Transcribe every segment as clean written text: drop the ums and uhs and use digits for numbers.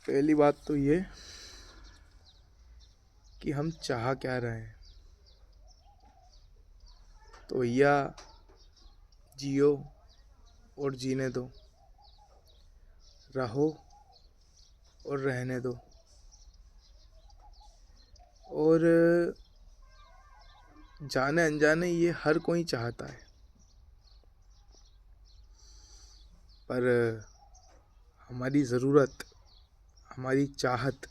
पहली बात तो ये कि हम चाह क्या रहे हैं। तो भैया जियो और जीने दो, रहो और रहने दो। और जाने अनजाने ये हर कोई चाहता है, पर हमारी ज़रूरत, हमारी चाहत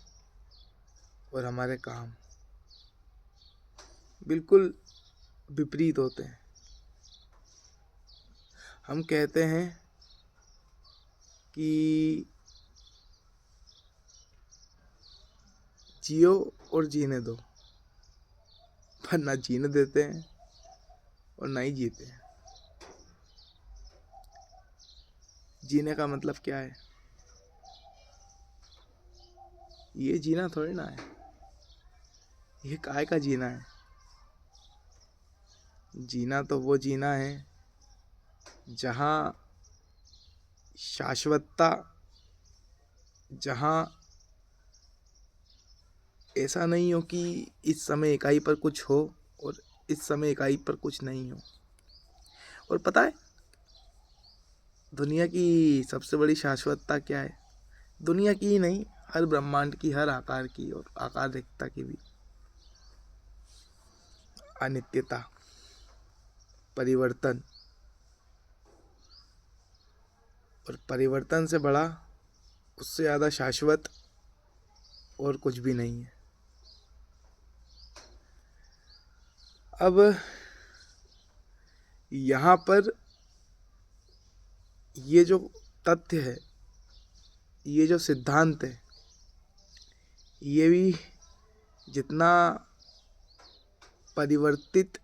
और हमारे काम बिल्कुल विपरीत होते हैं। हम कहते हैं कि जियो और जीने दो, पर ना जीने देते हैं और ना ही जीते हैं। जीने का मतलब क्या है? ये जीना थोड़ी ना है। ये काय का जीना है? जीना तो वो जीना है जहाँ शाश्वतता, जहाँ ऐसा नहीं हो कि इस समय इकाई पर कुछ हो और इस समय इकाई पर कुछ नहीं हो। और पता है दुनिया की सबसे बड़ी शाश्वतता क्या है? दुनिया की ही नहीं, हर ब्रह्मांड की, हर आकार की और आकार रेखता की भी अनित्यता, परिवर्तन। और परिवर्तन से बड़ा, उससे ज़्यादा शाश्वत और कुछ भी नहीं है। अब यहाँ पर ये जो तथ्य है, ये जो सिद्धांत है, ये भी जितना परिवर्तित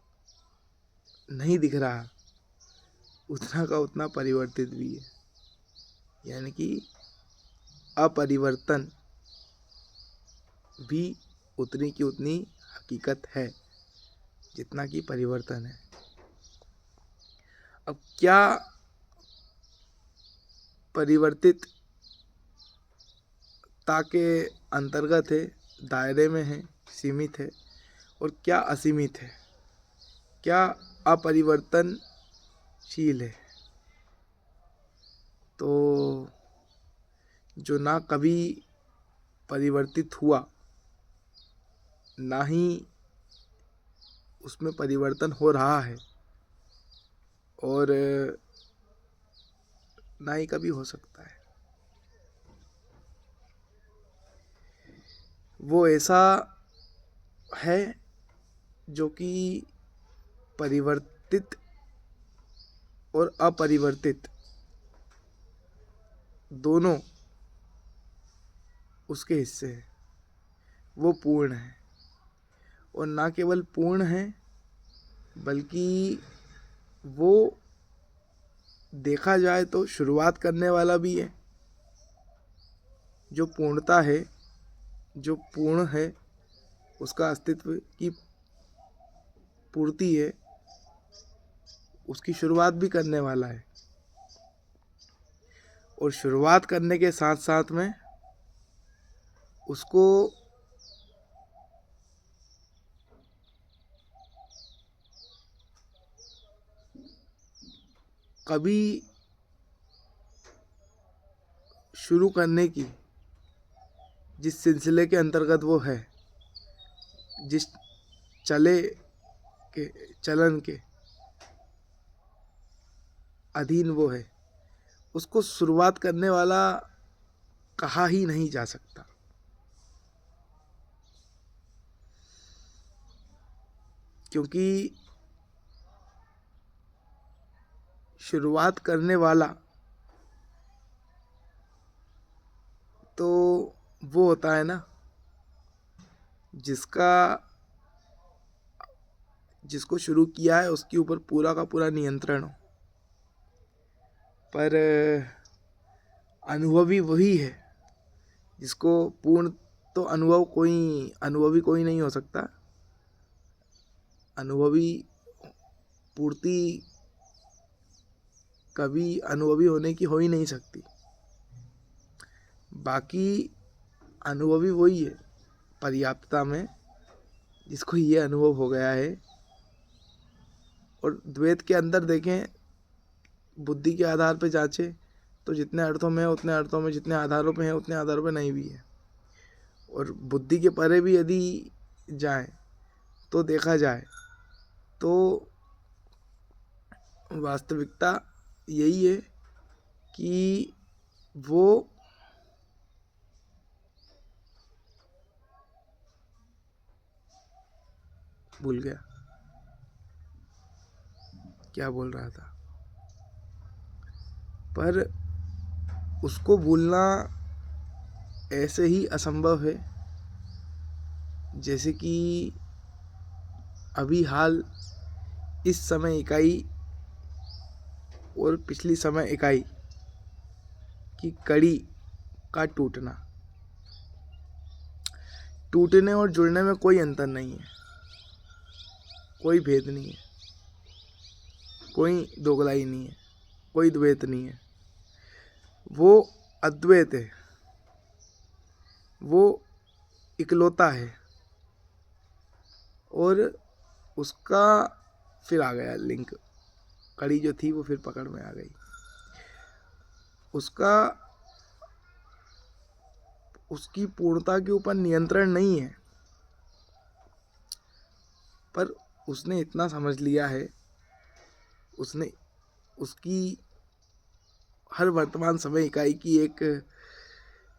नहीं दिख रहा, उतना का उतना परिवर्तित भी है। यानी कि अपरिवर्तन भी उतनी की उतनी हकीकत है जितना कि परिवर्तन है। अब क्या परिवर्तित के अंतर्गत है, दायरे में है, सीमित है, और क्या असीमित है, क्या अपरिवर्तनशील है? तो जो ना कभी परिवर्तित हुआ, ना ही उसमें परिवर्तन हो रहा है, और ना ही कभी हो सकता है, वो ऐसा है जो कि परिवर्तित और अपरिवर्तित दोनों उसके हिस्से हैं। वो पूर्ण है, और ना केवल पूर्ण है बल्कि वो देखा जाए तो शुरुआत करने वाला भी है। जो पूर्णता है, जो पूर्ण है, उसका अस्तित्व की पूर्ति है, उसकी शुरुआत भी करने वाला है। और शुरुआत करने के साथ साथ में उसको कभी शुरू करने की, जिस सिलसिले के अंतर्गत वो है, जिस चले के चलन के अधीन वो है, उसको शुरुआत करने वाला कहा ही नहीं जा सकता। क्योंकि शुरुआत करने वाला तो वो होता है ना जिसको शुरू किया है उसके ऊपर पूरा का पूरा नियंत्रण हो। पर अनुभवी वही है जिसको पूर्ण, तो अनुभवी कोई नहीं हो सकता। अनुभवी पूर्ति कभी अनुभवी होने की हो ही नहीं सकती। बाकी अनुभवी वही है पर्याप्तता में, जिसको ये अनुभव हो गया है। और द्वैत के अंदर देखें, बुद्धि के आधार पर जांचें तो जितने अर्थों में है उतने अर्थों में, जितने आधारों पे है उतने आधारों पे नहीं भी है। और बुद्धि के परे भी यदि जाए तो देखा जाए तो वास्तविकता यही है कि वो भूल गया क्या बोल रहा था, पर उसको भूलना ऐसे ही असंभव है जैसे कि अभी हाल इस समय इकाई और पिछली समय इकाई की कड़ी का टूटना। टूटने और जुड़ने में कोई अंतर नहीं है, कोई भेद नहीं है, कोई दोगलाई नहीं है, कोई द्वैत नहीं है। वो अद्वैत है, वो इकलौता है। और उसका फिर आ गया लिंक, कड़ी जो थी वो फिर पकड़ में आ गई। उसकी पूर्णता के ऊपर नियंत्रण नहीं है, पर उसने इतना समझ लिया है, उसने उसकी हर वर्तमान समय इकाई की एक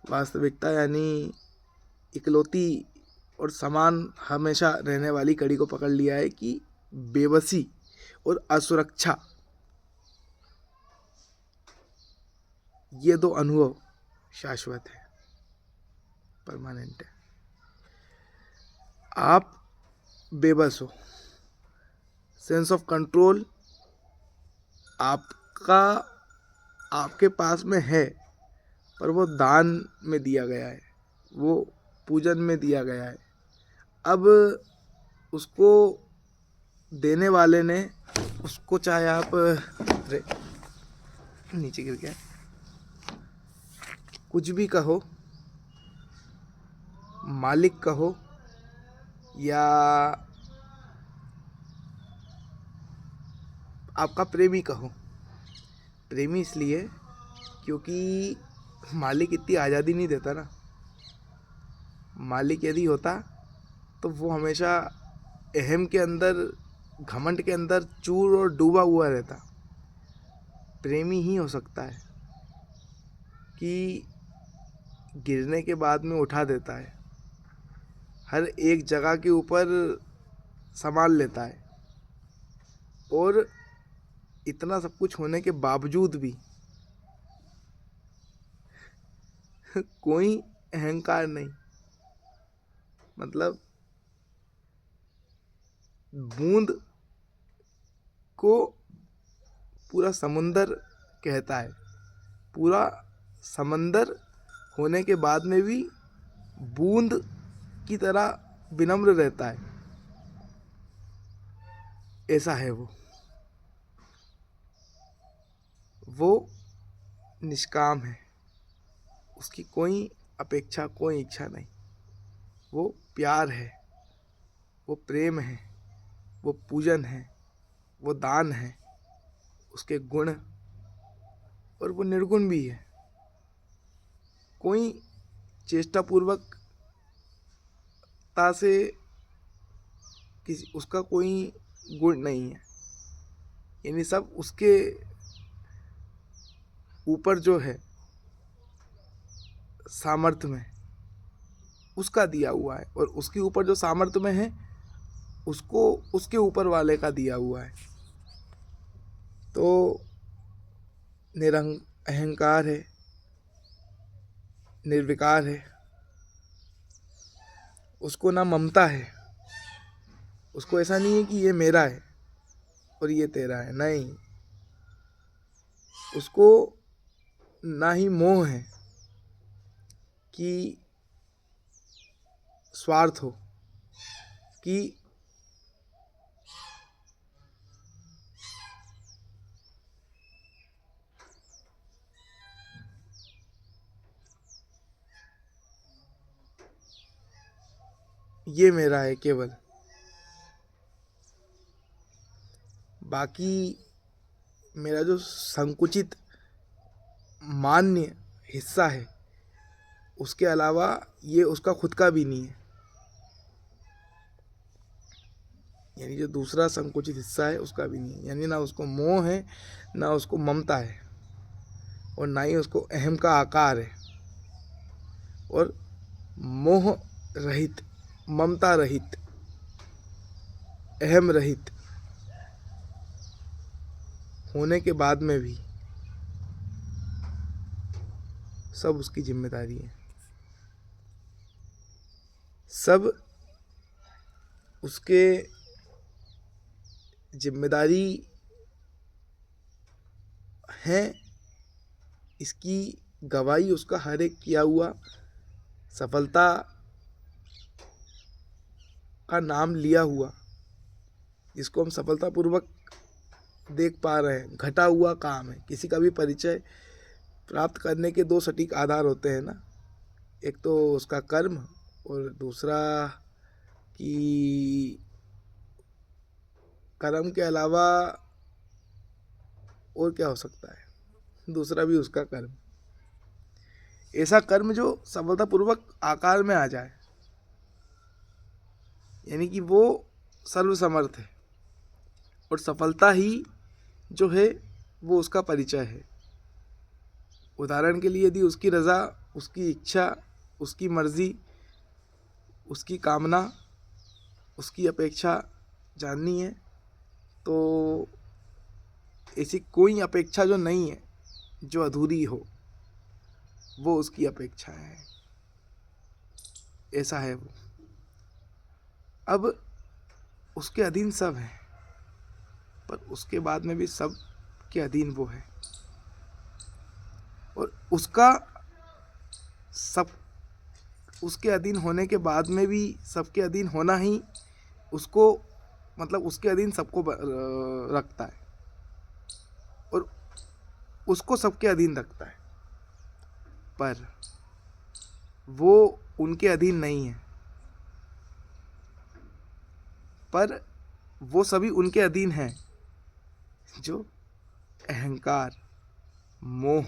वास्तविकता यानी इकलौती और समान हमेशा रहने वाली कड़ी को पकड़ लिया है कि बेबसी और असुरक्षा, ये दो अनुभव शाश्वत है, परमानेंट है। आप बेबस हो, सेंस ऑफ कंट्रोल आपका आपके पास में है, पर वो दान में दिया गया है, वो पूजन में दिया गया है। अब उसको देने वाले ने उसको, चाहे आप अरे नीचे गिर गया, कुछ भी कहो, मालिक कहो या आपका प्रेमी कहो। प्रेमी इसलिए क्योंकि मालिक इतनी आज़ादी नहीं देता ना। मालिक यदि होता तो वो हमेशा अहम के अंदर, घमंड के अंदर चूर और डूबा हुआ रहता। प्रेमी ही हो सकता है कि गिरने के बाद में उठा देता है, हर एक जगह के ऊपर संभाल लेता है, और इतना सब कुछ होने के बावजूद भी कोई अहंकार नहीं। मतलब बूंद को पूरा समुंदर कहता है, पूरा समंदर होने के बाद में भी बूंद की तरह विनम्र रहता है। ऐसा है वो निष्काम है, उसकी कोई अपेक्षा, कोई इच्छा नहीं। वो प्यार है, वो प्रेम है, वो पूजन है, वो दान है, उसके गुण, और वो निर्गुण भी है। कोई चेष्टापूर्वकता से किसी उसका कोई गुण नहीं है, यानी सब उसके ऊपर जो है सामर्थ्य में उसका दिया हुआ है, और उसके ऊपर जो सामर्थ्य में है उसको उसके ऊपर वाले का दिया हुआ है। तो अहंकार है, निर्विकार है, उसको ना ममता है, उसको ऐसा नहीं है कि ये मेरा है और ये तेरा है, नहीं। उसको ना ही मोह है कि स्वार्थ हो, कि ये मेरा है केवल। बाकी मेरा जो संकुचित मान्य हिस्सा है, उसके अलावा ये उसका खुद का भी नहीं है। यानी जो दूसरा संकुचित हिस्सा है उसका भी नहीं है। यानी ना उसको मोह है, ना उसको ममता है, और ना ही उसको अहम का आकार है। और मोह रहित, ममता रहित, अहम रहित होने के बाद में भी सब उसकी जिम्मेदारी है। सब उसके जिम्मेदारी है। इसकी गवाही उसका हर एक किया हुआ सफलता का नाम लिया हुआ, जिसको हम सफलतापूर्वक देख पा रहे हैं, घटा हुआ काम है। किसी का भी परिचय प्राप्त करने के दो सटीक आधार होते हैं ना, एक तो उसका कर्म और दूसरा कि कर्म के अलावा और क्या हो सकता है, दूसरा भी उसका कर्म। ऐसा कर्म जो सफलतापूर्वक आकार में आ जाए, यानी कि वो सर्वसमर्थ है, और सफलता ही जो है वो उसका परिचय है। उदाहरण के लिए यदि उसकी रज़ा, उसकी इच्छा, उसकी मर्ज़ी, उसकी कामना, उसकी अपेक्षा जाननी है, तो ऐसी कोई अपेक्षा जो नहीं है, जो अधूरी हो, वो उसकी अपेक्षा है। ऐसा है वो। अब उसके अधीन सब है, पर उसके बाद में भी सब के अधीन वो है, और उसका सब, उसके अधीन होने के बाद में भी सबके अधीन होना ही उसको, मतलब उसके अधीन सबको रखता है, और उसको सबके अधीन रखता है, पर वो उनके अधीन नहीं है, पर वो सभी उनके अधीन हैं जो अहंकार, मोह,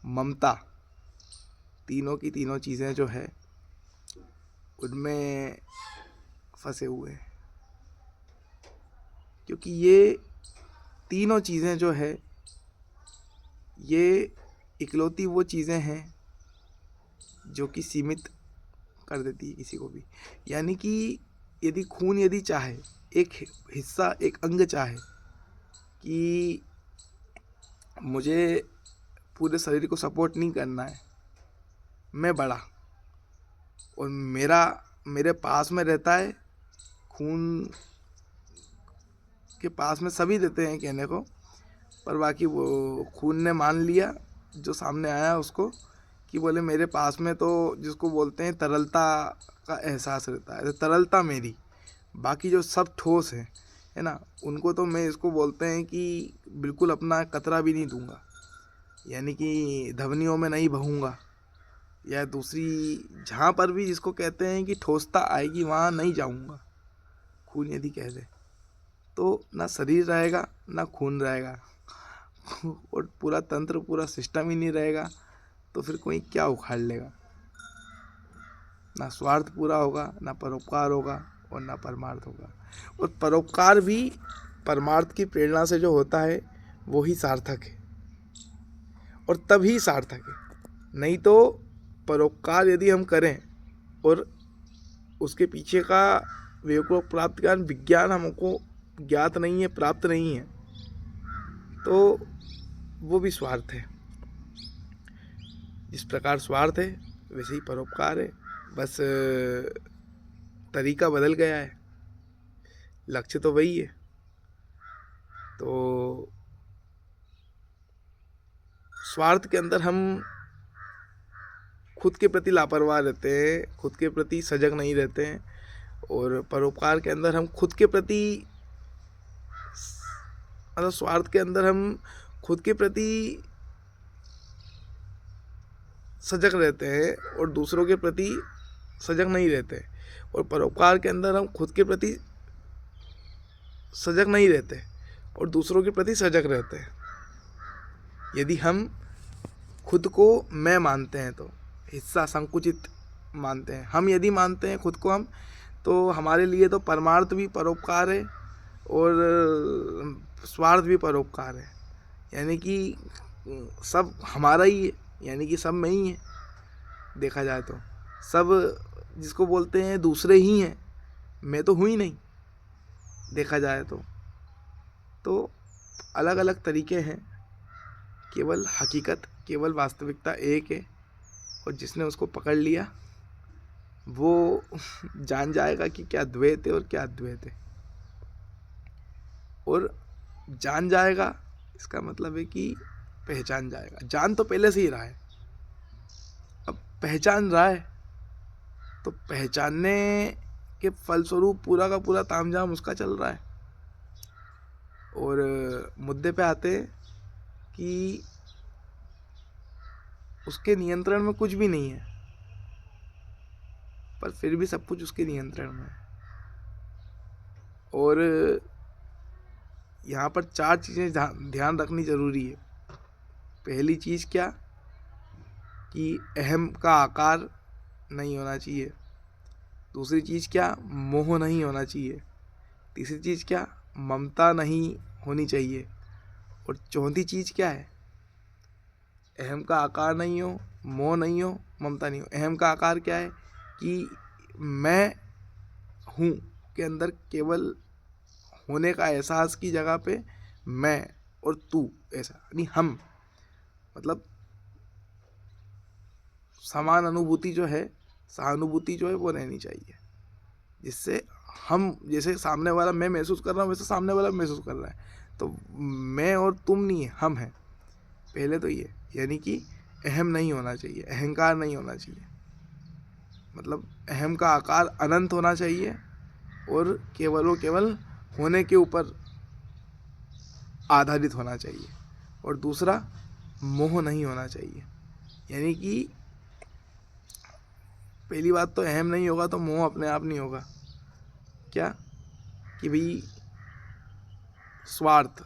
ममता, तीनों की तीनों चीज़ें जो है उनमें फंसे हुए हैं। क्योंकि ये तीनों चीज़ें जो है, ये इकलौती वो चीज़ें हैं जो कि सीमित कर देती है किसी को भी। यानी कि यदि खून यदि चाहे, एक हिस्सा, एक अंग चाहे कि मुझे पूरे शरीर को सपोर्ट नहीं करना है, मैं बड़ा, और मेरे पास में रहता है खून के पास में सभी देते हैं कहने को, पर बाकी वो खून ने मान लिया जो सामने आया उसको, कि बोले मेरे पास में तो जिसको बोलते हैं तरलता का एहसास रहता है, तो तरलता मेरी, बाकी जो सब ठोस है ना, उनको तो मैं इसको बोलते हैं कि बिल्कुल अपना कतरा भी नहीं दूंगा, यानी कि धमनियों में नहीं बहूँगा, या दूसरी जहाँ पर भी जिसको कहते हैं कि ठोसता आएगी वहाँ नहीं जाऊँगा। खून यदि कह दे तो ना शरीर रहेगा, ना खून रहेगा, और पूरा तंत्र, पूरा सिस्टम ही नहीं रहेगा, तो फिर कोई क्या उखाड़ लेगा। ना स्वार्थ पूरा होगा, ना परोपकार होगा, और ना परमार्थ होगा। और परोपकार भी परमार्थ की प्रेरणा से जो होता है वो ही सार्थक है, और तभी सार्थक है। नहीं तो परोपकार यदि हम करें और उसके पीछे का विवेक प्राप्त ज्ञान, विज्ञान हमको ज्ञात नहीं है, प्राप्त नहीं है, तो वो भी स्वार्थ है। जिस प्रकार स्वार्थ है वैसे ही परोपकार है, बस तरीका बदल गया है, लक्ष्य तो वही है। तो स्वार्थ के अंदर हम खुद के प्रति लापरवाह रहते हैं, खुद के प्रति सजग नहीं रहते हैं, और परोपकार के अंदर हम खुद के प्रति, मतलब स्वार्थ के अंदर हम खुद के प्रति सजग रहते हैं और दूसरों के प्रति सजग नहीं रहते, और परोपकार के अंदर हम खुद के प्रति सजग नहीं रहते और दूसरों के प्रति सजग रहते हैं। यदि हम खुद को मैं मानते हैं तो हिस्सा संकुचित मानते हैं, हम यदि मानते हैं खुद को हम, तो हमारे लिए तो परमार्थ भी परोपकार है और स्वार्थ भी परोपकार है, यानी कि सब हमारा ही है, यानी कि सब में ही है। देखा जाए तो सब जिसको बोलते हैं दूसरे ही हैं, मैं तो हूँ ही नहीं। देखा जाए तो अलग अलग तरीके हैं, केवल हकीकत, केवल वास्तविकता एक है, और जिसने उसको पकड़ लिया वो जान जाएगा कि क्या द्वैत है और क्या अद्वैत है। और जान जाएगा इसका मतलब है कि पहचान जाएगा। जान तो पहले से ही रहा है, अब पहचान रहा है, तो पहचानने के फलस्वरूप पूरा का पूरा तामझाम उसका चल रहा है। और मुद्दे पे आते हैं कि उसके नियंत्रण में कुछ भी नहीं है, पर फिर भी सब कुछ उसके नियंत्रण में है। और यहाँ पर 4 चीज़ें ध्यान रखनी ज़रूरी है। पहली चीज़ क्या, कि अहम का आकार नहीं होना चाहिए। दूसरी चीज़ क्या, मोह नहीं होना चाहिए। तीसरी चीज़ क्या, ममता नहीं होनी चाहिए। और चौथी चीज़ क्या है, अहम का आकार नहीं हो, मोह नहीं हो, ममता नहीं हो। अहम का आकार क्या है कि मैं हूँ के अंदर केवल होने का एहसास की जगह पे मैं और तू, ऐसा यानी हम, मतलब समान अनुभूति जो है, सहानुभूति जो है वो रहनी चाहिए, जिससे हम, जैसे सामने वाला मैं महसूस कर रहा हूँ वैसे सामने वाला महसूस कर रहा है, तो मैं और तुम नहीं है, हम हैं। पहले तो ये, यानी कि अहम नहीं होना चाहिए, अहंकार नहीं होना चाहिए, मतलब अहम का आकार अनंत होना चाहिए और केवल और केवल होने के ऊपर आधारित होना चाहिए। और दूसरा, मोह नहीं होना चाहिए, यानी कि पहली बात तो अहम नहीं होगा तो मोह अपने आप नहीं होगा। क्या, कि भाई स्वार्थ,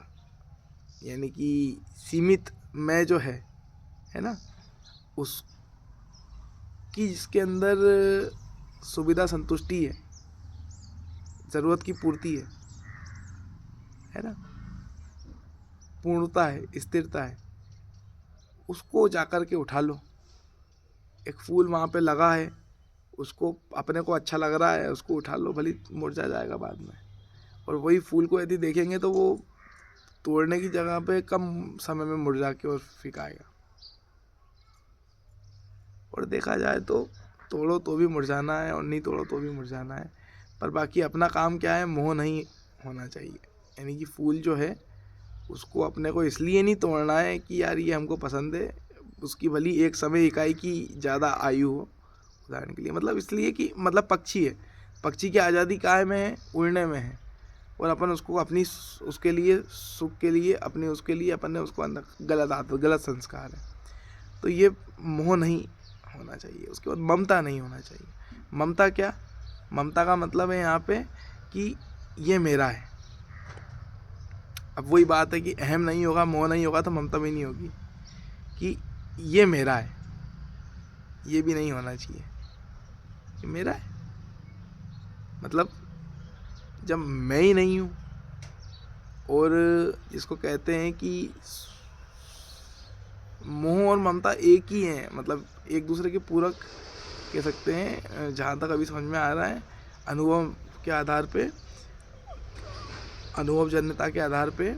यानी कि सीमित मैं जो है ना, उसकी जिसके अंदर सुविधा संतुष्टि है, ज़रूरत की पूर्ति है ना, पूर्णता है, स्थिरता है, उसको जाकर के उठा लो। एक फूल वहाँ पे लगा है, उसको अपने को अच्छा लग रहा है, उसको उठा लो, भले मुरझा जाएगा बाद में। और वही फूल को यदि देखेंगे तो वो तोड़ने की जगह पे कम समय में मुरझा के और फिकाएगा। और देखा जाए तो तोड़ो तो भी मुरझाना है और नहीं तोड़ो तो भी मुरझाना है, पर बाकी अपना काम क्या है, मोह नहीं होना चाहिए। यानी कि फूल जो है उसको अपने को इसलिए नहीं तोड़ना है कि यार ये हमको पसंद है, उसकी भली एक समय इकाई की ज़्यादा आयु हो, उदाहरण के लिए, मतलब इसलिए कि मतलब पक्षी है, पक्षी की आज़ादी काय में है, उड़ने में है, और अपन उसको अपनी उसके लिए सुख के लिए अपने उसके लिए अपन ने उसको अंदर गलत आदत, गलत संस्कार है, तो ये मोह नहीं होना चाहिए। उसके बाद ममता नहीं होना चाहिए। ममता क्या, ममता का मतलब है यहाँ पे कि ये मेरा है। अब वही बात है कि अहम नहीं होगा, मोह नहीं होगा तो ममता भी नहीं होगी, कि ये मेरा है, ये भी नहीं होना चाहिए, ये मेरा है, मतलब जब मैं ही नहीं हूँ, और जिसको कहते हैं कि मोह और ममता एक ही हैं, मतलब एक दूसरे के पूरक कह सकते हैं, जहाँ तक अभी समझ में आ रहा है, अनुभव के आधार पे, अनुभवजन्यता के आधार पे,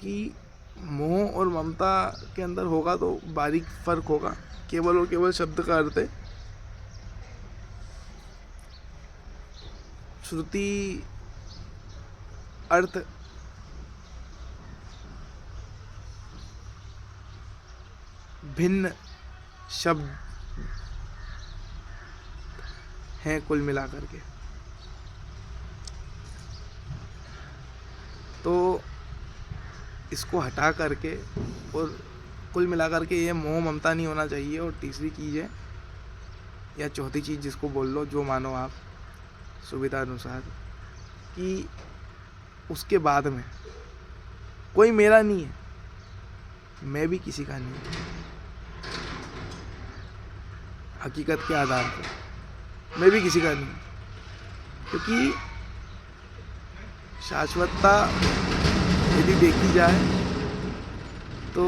कि मोह और ममता के अंदर होगा तो बारीक फर्क होगा, केवल और केवल शब्द का अर्थ है। श्रुति अर्थ भिन्न शब्द हैं कुल मिलाकर के, तो इसको हटा करके और कुल मिलाकर के ये मोह ममता नहीं होना चाहिए। और तीसरी चीज़ है या चौथी चीज़ जिसको बोल लो, जो मानो आप सुविधा अनुसार, कि उसके बाद में कोई मेरा नहीं है, मैं भी किसी का नहीं हूँ। हकीकत के आधार पर मैं भी किसी का नहीं हूँ, क्योंकि शाश्वतता यदि देखी जाए तो,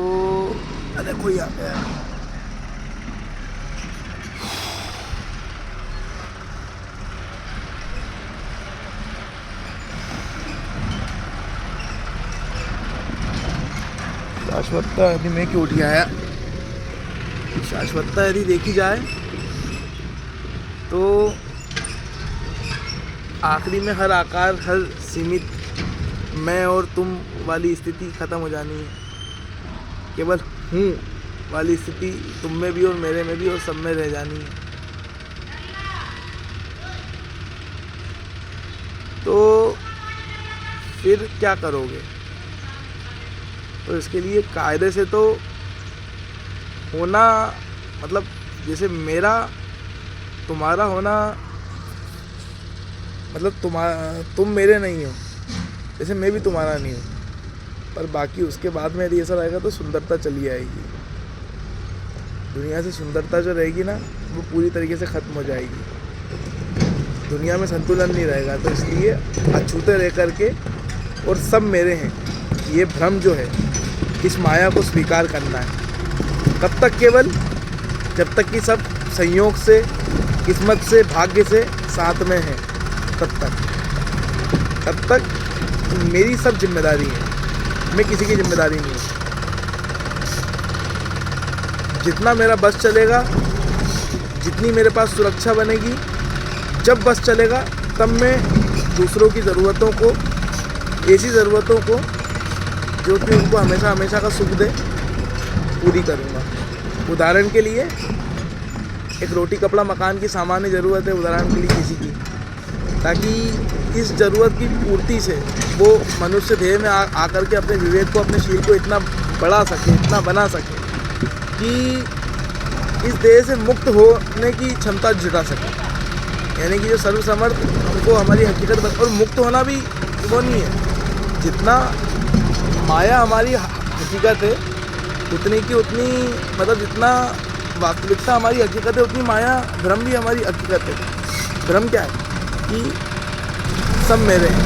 अरे कोई आ गया। शाश्वतता यदि मैं क्यों उठ आया, शाश्वतता यदि देखी जाए तो आखिरी में हर आकार, हर सीमित मैं और तुम वाली स्थिति खत्म हो जानी है। केवल हूँ वाली स्थिति तुम में भी और मेरे में भी और सब में रह जानी है। तो फिर क्या करोगे? तो इसके लिए कायदे से तो होना, मतलब जैसे मेरा तुम्हारा होना, मतलब तुम मेरे नहीं हो, जैसे मैं भी तुम्हारा नहीं हूँ। पर बाकी उसके बाद में यदि ऐसा रहेगा तो सुंदरता चली आएगी। दुनिया से सुंदरता जो रहेगी ना, वो पूरी तरीके से ख़त्म हो जाएगी। दुनिया में संतुलन नहीं रहेगा। तो इसलिए अछूते रह करके और सब मेरे हैं, ये भ्रम जो है, इस माया को स्वीकार करना है। कब तक? केवल जब तक कि सब संयोग से, किस्मत से, भाग्य से साथ में है, तब तक मेरी सब जिम्मेदारी है, मैं किसी की जिम्मेदारी नहीं हूँ। जितना मेरा बस चलेगा, जितनी मेरे पास सुरक्षा बनेगी, जब बस चलेगा तब मैं दूसरों की ज़रूरतों को, ऐसी ज़रूरतों को जो कि उनको हमेशा हमेशा का सुख दे, पूरी करूँगा। उदाहरण के लिए, एक रोटी कपड़ा मकान की सामान्य ज़रूरत है उदाहरण के लिए किसी की, ताकि इस ज़रूरत की पूर्ति से वो मनुष्य देह में आकर के अपने विवेक को, अपने शील को इतना बढ़ा सके, इतना बना सके कि इस देह से मुक्त होने की क्षमता जुटा सके। यानी कि जो सर्वसमर्थ हमको हमारी हकीकत और मुक्त होना भी वो नहीं है। जितना माया हमारी हकीकत है उतनी की उतनी, मतलब जितना वास्तविकता हमारी हकीकत है उतनी माया भ्रम भी हमारी हकीकत है। भ्रम क्या है? कि सब मेरे हैं,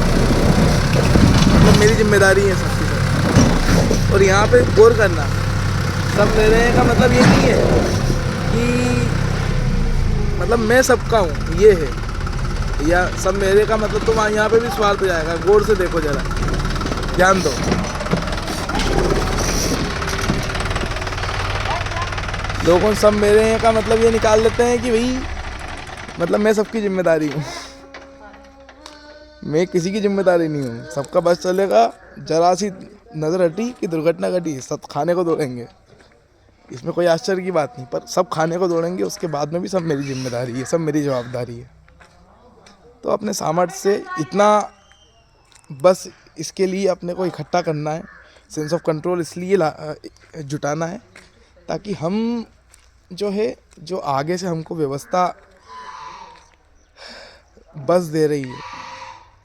मतलब मेरी जिम्मेदारी है सबकी सब। और यहाँ पे गौर करना, सब मेरे हैं का मतलब ये नहीं है कि मतलब मैं सबका हूँ, ये है। या सब मेरे का मतलब तो वहाँ यहाँ पे भी स्वार्थ हो जाएगा। गौर से देखो जरा, ध्यान दो। लोगों सब मेरे हैं का मतलब ये निकाल लेते हैं कि भाई मतलब मैं सबकी जिम्मेदारी हूँ। मैं किसी की जिम्मेदारी नहीं हूँ। सबका बस चलेगा, जरा सी नज़र हटी कि दुर्घटना घटी, सब खाने को दौड़ेंगे। इसमें कोई आश्चर्य की बात नहीं, पर सब खाने को दौड़ेंगे, उसके बाद में भी सब मेरी जिम्मेदारी है, सब मेरी जवाबदारी है। तो अपने सामर्थ्य से इतना बस इसके लिए अपने को इकट्ठा करना है, सेंस ऑफ कंट्रोल इसलिए जुटाना है ताकि हम जो है, जो आगे से हमको व्यवस्था बस दे रही है,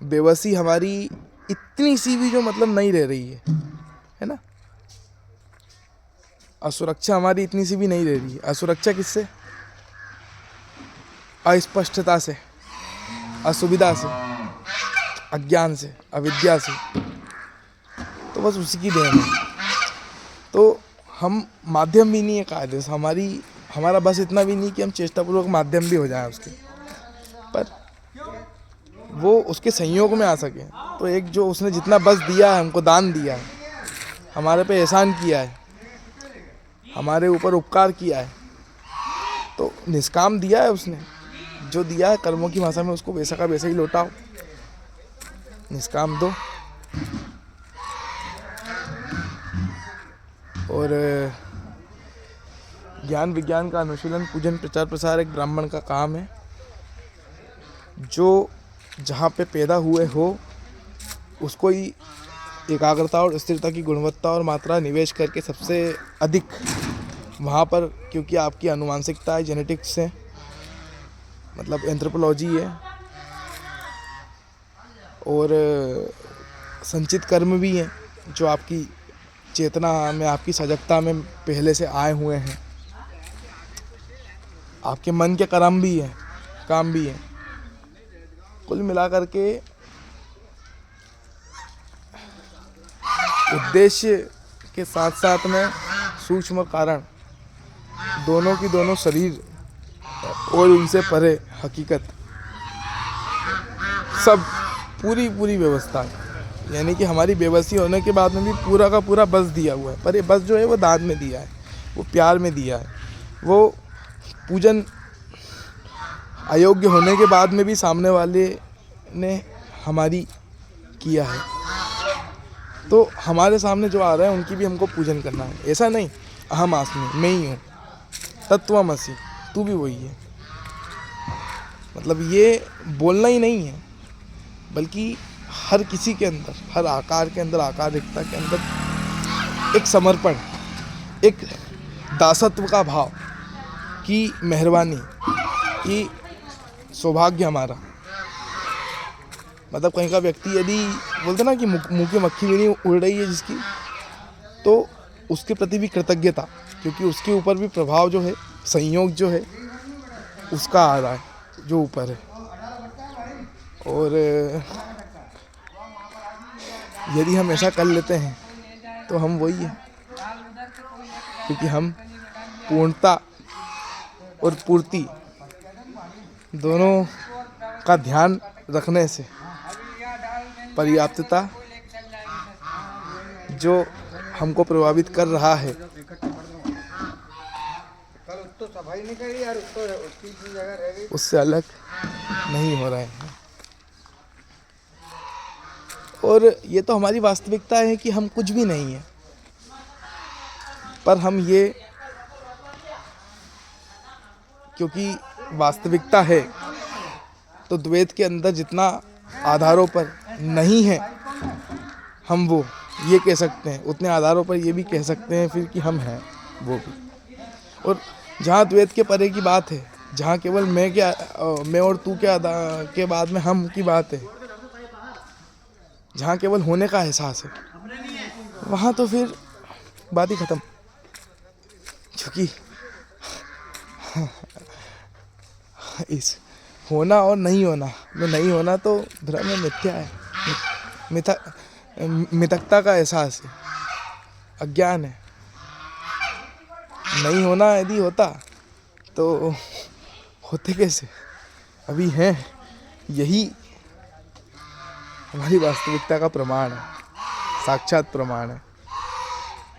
बेबसी हमारी इतनी सी भी जो मतलब नहीं रह रही है ना, असुरक्षा हमारी इतनी सी भी नहीं रह रही है। असुरक्षा किससे? अस्पष्टता से, असुविधा से, अज्ञान से, अविद्या से। तो बस उसी की देन है। तो हम माध्यम भी नहीं है कायदे से, हमारा बस इतना भी नहीं कि हम चेष्टापूर्वक माध्यम भी हो जाए उसके, पर वो उसके संयोग में आ सके। तो एक जो उसने जितना बस दिया है, हमको दान दिया है, हमारे पे एहसान किया है, हमारे ऊपर उपकार किया है, तो निष्काम दिया है उसने। जो दिया है कर्मों की भाषा में उसको वैसा का वैसा ही लौटाओ, निष्काम दो। और ज्ञान विज्ञान का अनुशीलन, पूजन, प्रचार प्रसार एक ब्राह्मण का काम है। जो जहाँ पे पैदा हुए हो उसको ही एकाग्रता और स्थिरता की गुणवत्ता और मात्रा निवेश करके सबसे अधिक वहाँ पर, क्योंकि आपकी आनुवांशिकता है, जेनेटिक्स है, मतलब एंथ्रोपोलॉजी है, और संचित कर्म भी हैं जो आपकी चेतना में, आपकी सजगता में पहले से आए हुए हैं। आपके मन के कर्म भी हैं, काम भी हैं। कुल मिलाकर के उद्देश्य के साथ साथ में सूक्ष्म कारण, दोनों की दोनों शरीर और उनसे परे हकीकत, सब पूरी व्यवस्था है। यानी कि हमारी बेबसी होने के बाद में भी पूरा का पूरा बस दिया हुआ है। पर ये बस जो है वो दान में दिया है, वो प्यार में दिया है, वो पूजन अयोग्य होने के बाद में भी सामने वाले ने हमारी किया है। तो हमारे सामने जो आ रहा है उनकी भी हमको पूजन करना है। ऐसा नहीं अहम आसमी, मैं ही हूँ, तत्वमसि, तू भी वही है। मतलब ये बोलना ही नहीं है, बल्कि हर किसी के अंदर, हर आकार के अंदर, आकारिकता के अंदर एक समर्पण, एक दासत्व का भाव कि मेहरबानी, कि सौभाग्य हमारा। मतलब कहीं का व्यक्ति यदि बोलते ना कि मुँह की मक्खी भी नहीं उड़ रही है जिसकी, तो उसके प्रति भी कृतज्ञता, क्योंकि उसके ऊपर भी प्रभाव जो है, संयोग जो है उसका आ रहा है जो ऊपर है। और यदि हम ऐसा कर लेते हैं तो हम वही हैं, क्योंकि हम पूर्णता और पूर्ति दोनों का ध्यान रखने से पर्याप्तता जो हमको प्रभावित कर रहा है, उससे अलग नहीं हो रहे हैं। और ये तो हमारी वास्तविकता है कि हम कुछ भी नहीं है, पर हम ये, क्योंकि वास्तविकता है तो द्वैत के अंदर जितना आधारों पर नहीं है, हम वो ये कह सकते हैं, उतने आधारों पर ये भी कह सकते हैं फिर कि हम हैं वो भी। और जहाँ द्वैत के परे की बात है, जहाँ केवल मैं और तू के बाद में हम की बात है, जहाँ केवल होने का एहसास है, वहाँ तो फिर बात ही ख़त्म। क्योंकि इस होना और नहीं होना में नहीं होना तो भ्रम में मिथ्या है, मिथकता का एहसास है, अज्ञान है। नहीं होना यदि होता तो होते कैसे, अभी हैं। यही हमारी वास्तविकता का प्रमाण है, साक्षात प्रमाण है।